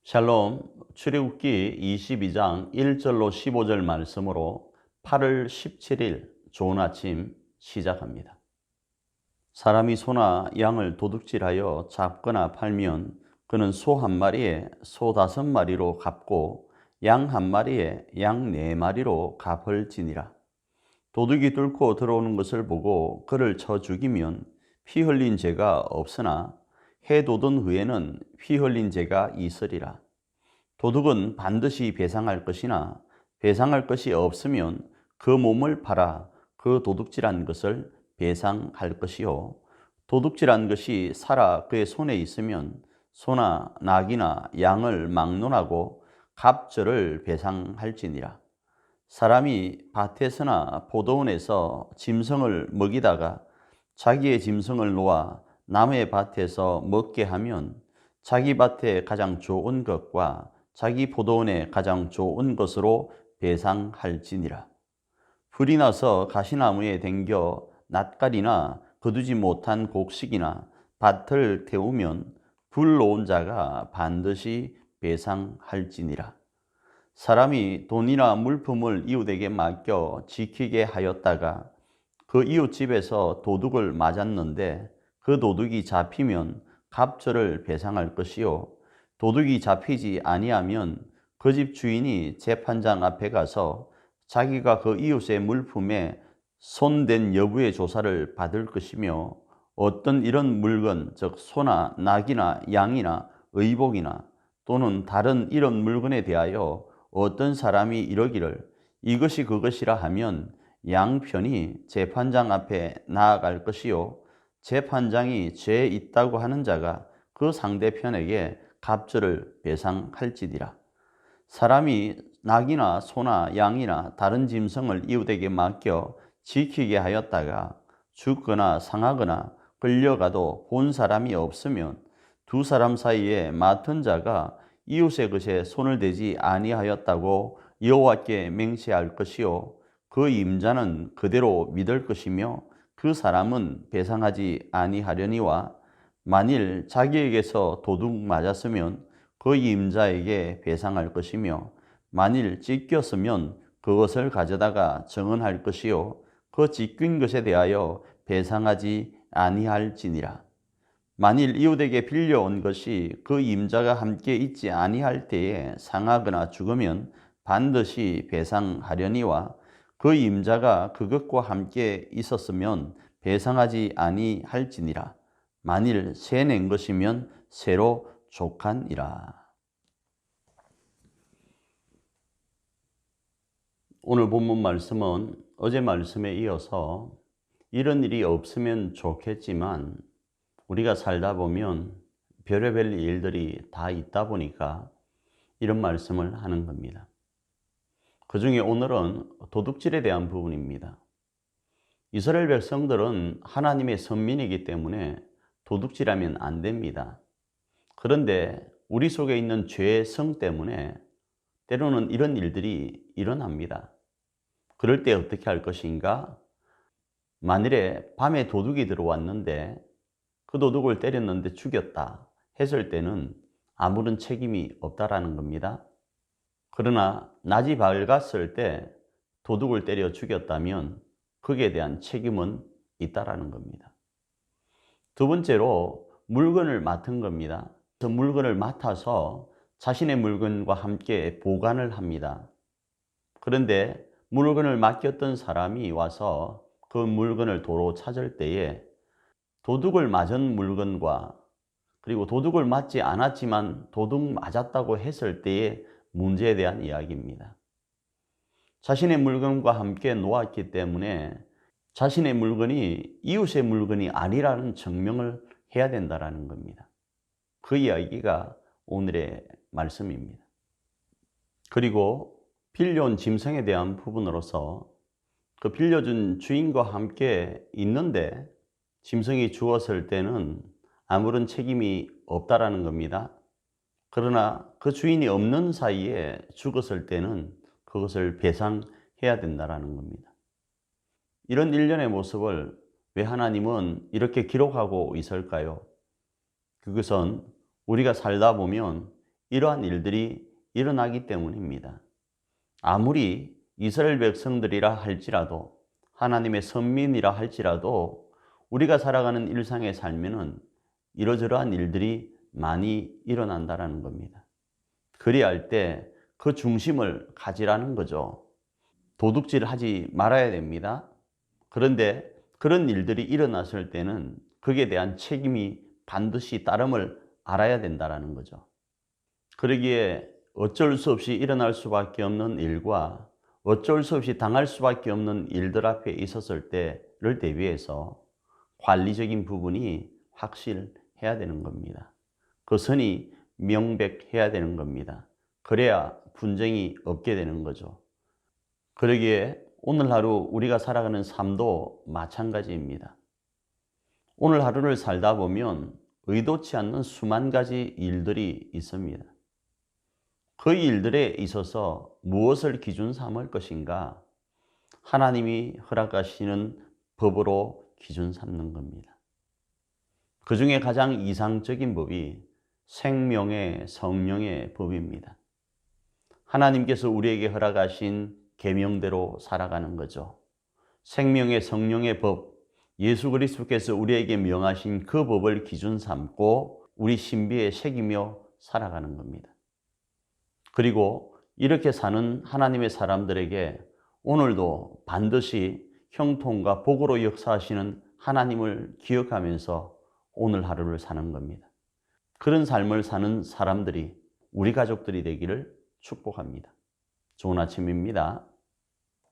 샬롬, 출애굽기 22장 1절로 15절 말씀으로 8월 17일 좋은 아침 시작합니다. 사람이 소나 양을 도둑질하여 잡거나 팔면 그는 소 한 마리에 소 5마리로 갚고 양 한 마리에 양 4마리로 갚을 지니라. 도둑이 뚫고 들어오는 것을 보고 그를 쳐 죽이면 피 흘린 죄가 없으나 해 돋은 후에는 피 흘린 죄가 있으리라. 도둑은 반드시 배상할 것이나 배상할 것이 없으면 그 몸을 팔아 그 도둑질한 것을 배상할 것이요. 도둑질한 것이 살아 그의 손에 있으면 소나 낙이나 양을 막론하고 갑절을 배상할지니라. 사람이 밭에서나 포도원에서 짐승을 먹이다가 자기의 짐승을 놓아 남의 밭에서 먹게 하면 자기 밭에 가장 좋은 것과 자기 포도원에 가장 좋은 것으로 배상할지니라. 불이 나서 가시나무에 댕겨 낫갈이나 거두지 못한 곡식이나 밭을 태우면 불 놓은 자가 반드시 배상할지니라. 사람이 돈이나 물품을 이웃에게 맡겨 지키게 하였다가 그 이웃 집에서 도둑을 맞았는데 그 도둑이 잡히면 갑절을 배상할 것이요. 도둑이 잡히지 아니하면 그 집 주인이 재판장 앞에 가서 자기가 그 이웃의 물품에 손댄 여부의 조사를 받을 것이며 어떤 이런 물건, 즉 소나 낙이나 양이나 의복이나 또는 다른 이런 물건에 대하여 어떤 사람이 이러기를 이것이 그것이라 하면 양편이 재판장 앞에 나아갈 것이요. 재판장이 죄 있다고 하는 자가 그 상대편에게 갑절을 배상할지니라. 사람이 낙이나 소나 양이나 다른 짐승을 이웃에게 맡겨 지키게 하였다가 죽거나 상하거나 끌려가도 본 사람이 없으면 두 사람 사이에 맡은 자가 이웃의 것에 손을 대지 아니하였다고 여호와께 맹세할 것이요. 그 임자는 그대로 믿을 것이며 그 사람은 배상하지 아니하려니와 만일 자기에게서 도둑 맞았으면 그 임자에게 배상할 것이며 만일 찢겼으면 그것을 가져다가 정언할 것이요 그 찢긴 것에 대하여 배상하지 아니할지니라. 만일 이웃에게 빌려온 것이 그 임자가 함께 있지 아니할 때에 상하거나 죽으면 반드시 배상하려니와 그 임자가 그것과 함께 있었으면 배상하지 아니할지니라. 만일 새 낸 것이면 새로 족하니라. 오늘 본문 말씀은 어제 말씀에 이어서 이런 일이 없으면 좋겠지만 우리가 살다 보면 별의별 일들이 다 있다 보니까 이런 말씀을 하는 겁니다. 그 중에 오늘은 도둑질에 대한 부분입니다. 이스라엘 백성들은 하나님의 선민이기 때문에 도둑질하면 안 됩니다. 그런데 우리 속에 있는 죄의 성 때문에 때로는 이런 일들이 일어납니다. 그럴 때 어떻게 할 것인가? 만일에 밤에 도둑이 들어왔는데 그 도둑을 때렸는데 죽였다 했을 때는 아무런 책임이 없다라는 겁니다. 그러나 낮이 밝았을 때 도둑을 때려 죽였다면 거기에 대한 책임은 있다라는 겁니다. 두 번째로 물건을 맡은 겁니다. 그 물건을 맡아서 자신의 물건과 함께 보관을 합니다. 그런데 물건을 맡겼던 사람이 와서 그 물건을 도로 찾을 때에 도둑을 맞은 물건과 그리고 도둑을 맞지 않았지만 도둑 맞았다고 했을 때의 문제에 대한 이야기입니다. 자신의 물건과 함께 놓았기 때문에 자신의 물건이 이웃의 물건이 아니라는 증명을 해야 된다는 겁니다. 그 이야기가 오늘의 말씀입니다. 그리고 빌려온 짐승에 대한 부분으로서 그 빌려준 주인과 함께 있는데 짐승이 죽었을 때는 아무런 책임이 없다라는 겁니다. 그러나 그 주인이 없는 사이에 죽었을 때는 그것을 배상해야 된다라는 겁니다. 이런 일련의 모습을 왜 하나님은 이렇게 기록하고 있을까요? 그것은 우리가 살다 보면 이러한 일들이 일어나기 때문입니다. 아무리 이스라엘 백성들이라 할지라도, 하나님의 선민이라 할지라도 우리가 살아가는 일상의 삶에는 이러저러한 일들이 많이 일어난다는 겁니다. 그리야 할 때 그 중심을 가지라는 거죠. 도둑질을 하지 말아야 됩니다. 그런데 그런 일들이 일어났을 때는 거기에 대한 책임이 반드시 따름을 알아야 된다는 거죠. 그러기에 어쩔 수 없이 일어날 수밖에 없는 일과 어쩔 수 없이 당할 수밖에 없는 일들 앞에 있었을 때를 대비해서 관리적인 부분이 확실해야 되는 겁니다. 그 선이 명백해야 되는 겁니다. 그래야 분쟁이 없게 되는 거죠. 그러기에 오늘 하루 우리가 살아가는 삶도 마찬가지입니다. 오늘 하루를 살다 보면 의도치 않는 수만 가지 일들이 있습니다. 그 일들에 있어서 무엇을 기준 삼을 것인가? 하나님이 허락하시는 법으로 기준 삼는 겁니다. 그 중에 가장 이상적인 법이 생명의 성령의 법입니다. 하나님께서 우리에게 허락하신 계명대로 살아가는 거죠. 생명의 성령의 법, 예수 그리스도께서 우리에게 명하신 그 법을 기준 삼고 우리 신비에 새기며 살아가는 겁니다. 그리고 이렇게 사는 하나님의 사람들에게 오늘도 반드시 형통과 복으로 역사하시는 하나님을 기억하면서 오늘 하루를 사는 겁니다. 그런 삶을 사는 사람들이 우리 가족들이 되기를 축복합니다. 좋은 아침입니다.